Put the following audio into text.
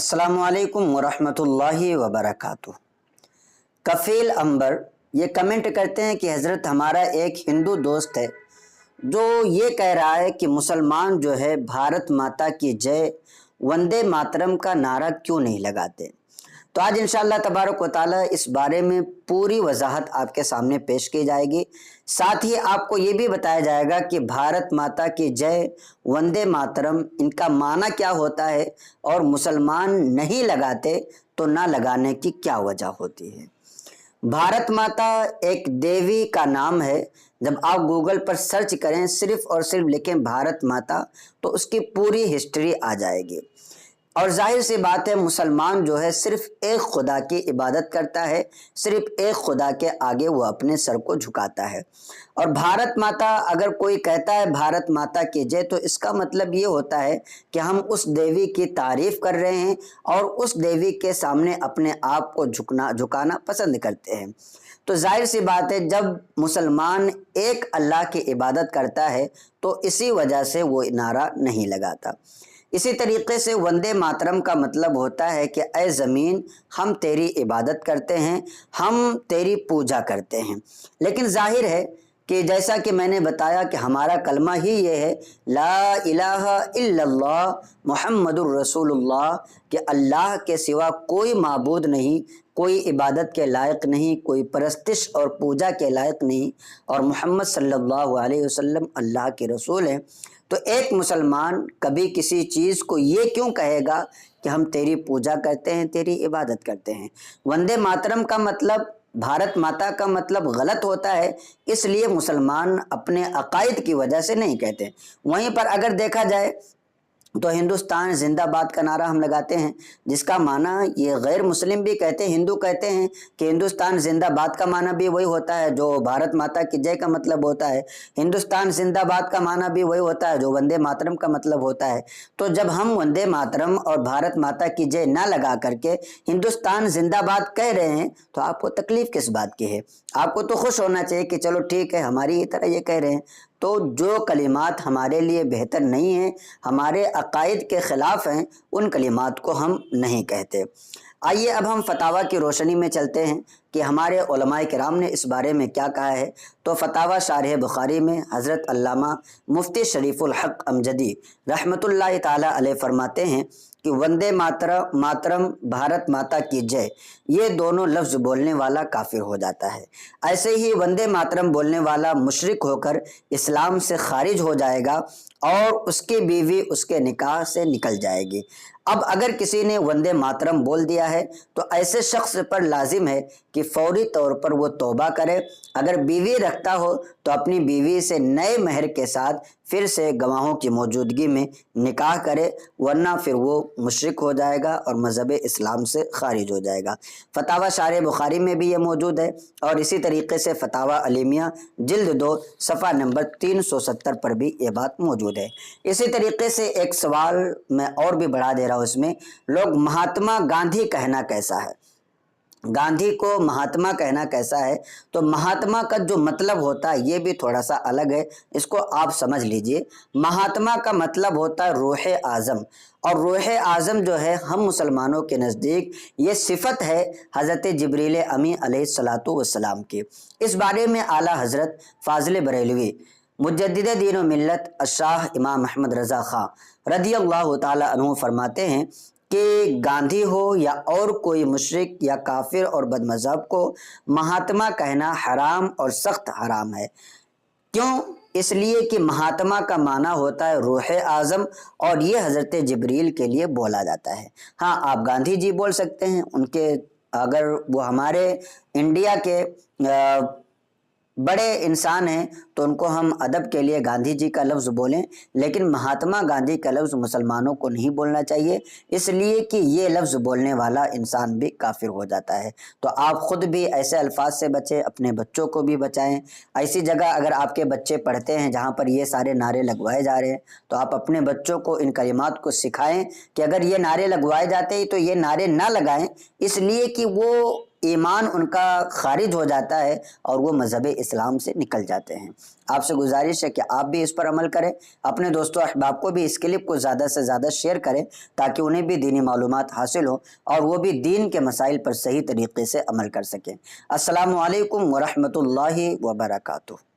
अस्सलाम वालेकुम वरहमतुल्लाहि वबरकातुह। कफील अंबर ये कमेंट करते हैं कि हज़रत हमारा एक हिंदू दोस्त है जो ये कह रहा है कि मुसलमान जो है भारत माता की जय वंदे मातरम का नारा क्यों नहीं लगाते। तो आज इंशाअल्लाह तबारक व तआला इस बारे में पूरी वजाहत आपके सामने पेश की जाएगी। साथ ही आपको ये भी बताया जाएगा कि भारत माता की जय वंदे मातरम इनका माना क्या होता है और मुसलमान नहीं लगाते तो ना लगाने की क्या वजह होती है। भारत माता एक देवी का नाम है। जब आप गूगल पर सर्च करें सिर्फ और सिर्फ लिखें भारत माता तो उसकी पूरी हिस्ट्री आ जाएगी। और जाहिर सी बात है मुसलमान जो है सिर्फ एक खुदा की इबादत करता है, सिर्फ एक खुदा के आगे वो अपने सर को झुकाता है। और भारत माता अगर कोई कहता है भारत माता की जय तो इसका मतलब ये होता है कि हम उस देवी की तारीफ कर रहे हैं और उस देवी के सामने अपने आप को झुकाना पसंद करते हैं। तो जाहिर सी बात है जब मुसलमान एक अल्लाह की इबादत करता है तो इसी वजह से वो नारा नहीं लगाता। इसी तरीके से वंदे मातरम का मतलब होता है कि ऐ ज़मीन हम तेरी इबादत करते हैं, हम तेरी पूजा करते हैं। लेकिन जाहिर है कि जैसा कि मैंने बताया कि हमारा कलमा ही ये है ला इलाहा इल्लल्लाह मुहम्मदुर रसूलुल्लाह, कि अल्लाह के सिवा कोई माबूद नहीं, कोई इबादत के लायक नहीं, कोई परस्तिश और पूजा के लायक नहीं, और मोहम्मद सल्लल्लाहु अलैहि वसल्लम अल्लाह के रसूल हैं। तो एक मुसलमान कभी किसी चीज़ को ये क्यों कहेगा कि हम तेरी पूजा करते हैं, तेरी इबादत करते हैं। वंदे मातरम का मतलब भारत माता का मतलब गलत होता है, इसलिए मुसलमान अपने अकायद की वजह से नहीं कहते। वहीं पर अगर देखा जाए तो हिंदुस्तान जिंदाबाद का नारा हम लगाते हैं, जिसका माना ये गैर मुस्लिम भी कहते हैं, हिंदू कहते हैं कि हिंदुस्तान जिंदाबाद का माना भी वही होता है जो भारत माता की जय का मतलब होता है। हिंदुस्तान जिंदाबाद का माना भी वही होता है जो वंदे मातरम का मतलब होता है। तो जब हम वंदे मातरम और भारत माता की जय ना लगा करके हिंदुस्तान जिंदाबाद कह रहे हैं तो आपको तकलीफ किस बात की है। आपको तो खुश होना चाहिए कि चलो ठीक है हमारी ही तरह ये कह रहे हैं। तो जो कलिमात हमारे लिए बेहतर नहीं हैं, हमारे अकायद के ख़िलाफ़ हैं, उन कलिमात को हम नहीं कहते। आइए अब हम फतावा की रोशनी में चलते हैं कि हमारे उलमाए किराम ने इस बारे में क्या कहा है। तो फतावा शारह बुखारी में हज़रत अल्लामा मुफ्ती शरीफुल हक अमजदी रहमतुल्लाह ताला अलैह फरमाते हैं कि वंदे मातरम भारत माता की जय ये दोनों लफ्ज़ बोलने वाला काफिर हो जाता है। ऐसे ही वंदे मातरम बोलने वाला मुशरिक होकर इस्लाम से खारिज हो जाएगा और उसकी बीवी उसके निकाह से निकल जाएगी। अब अगर किसी ने वंदे मातरम बोल दिया है तो ऐसे शख्स पर लाजिम है कि फौरी तौर पर वो तौबा करे। अगर बीवी रखता हो तो अपनी बीवी से नए महर के साथ फिर से गवाहों की मौजूदगी में निकाह करे, वरना फिर वो मुशरिक हो जाएगा और मज़हब इस्लाम से खारिज हो जाएगा। फतावा शारह बुखारी में भी ये मौजूद है और इसी तरीके से फतावा अलीमिया जिल्द 2 सफ़ा नंबर 370 पर भी ये बात मौजूद है। इसी तरीके से एक सवाल मैं और भी बढ़ा दे रहा हूँ इसमें, लोग महात्मा गांधी कहना कैसा है, गांधी को महात्मा कहना कैसा है। तो महात्मा का जो मतलब होता है ये भी थोड़ा सा अलग है, इसको आप समझ लीजिए। महात्मा का मतलब होता है रूह आज़म, और रूह आज़म जो है हम मुसलमानों के नज़दीक ये सिफत है हज़रत जिब्रील अमी अलैहिस्सलातु वस्सलाम की। इस बारे में आला हज़रत फ़ाज़िल बरेलवी मुजद्दिद दीन व मिल्लत शाह इमाम अहमद रज़ा खां रदियल्लाहु ताला अन्हु फरमाते हैं कि गांधी हो या और कोई मुशरिक या काफिर और बदमज़हब को महात्मा कहना हराम और सख्त हराम है। क्यों? इसलिए कि महात्मा का माना होता है रूह आज़म और ये हज़रत जिब्रील के लिए बोला जाता है। हाँ, आप गांधी जी बोल सकते हैं, उनके अगर वो हमारे इंडिया के बड़े इंसान हैं तो उनको हम अदब के लिए गांधी जी का लफ्ज़ बोलें, लेकिन महात्मा गांधी का लफ्ज़ मुसलमानों को नहीं बोलना चाहिए, इसलिए कि ये लफ्ज़ बोलने वाला इंसान भी काफिर हो जाता है। तो आप ख़ुद भी ऐसे अल्फाज से बचें, अपने बच्चों को भी बचाएं। ऐसी जगह अगर आपके बच्चे पढ़ते हैं जहाँ पर ये सारे नारे लगवाए जा रहे हैं तो आप अपने बच्चों को इन कलिमात को सिखाएँ कि अगर ये नारे लगवाए जाते हैं तो ये नारे ना लगाएँ, इसलिए कि वो ایمان ان کا خارج ہو جاتا ہے اور وہ مذہب اسلام سے نکل جاتے ہیں۔ آپ سے گزارش ہے کہ آپ بھی اس پر عمل کریں، اپنے دوستوں احباب کو بھی اس کلپ کو زیادہ سے زیادہ شیئر کریں تاکہ انہیں بھی دینی معلومات حاصل ہوں اور وہ بھی دین کے مسائل پر صحیح طریقے سے عمل کر سکیں۔ السلام علیکم ورحمۃ اللہ وبرکاتہ۔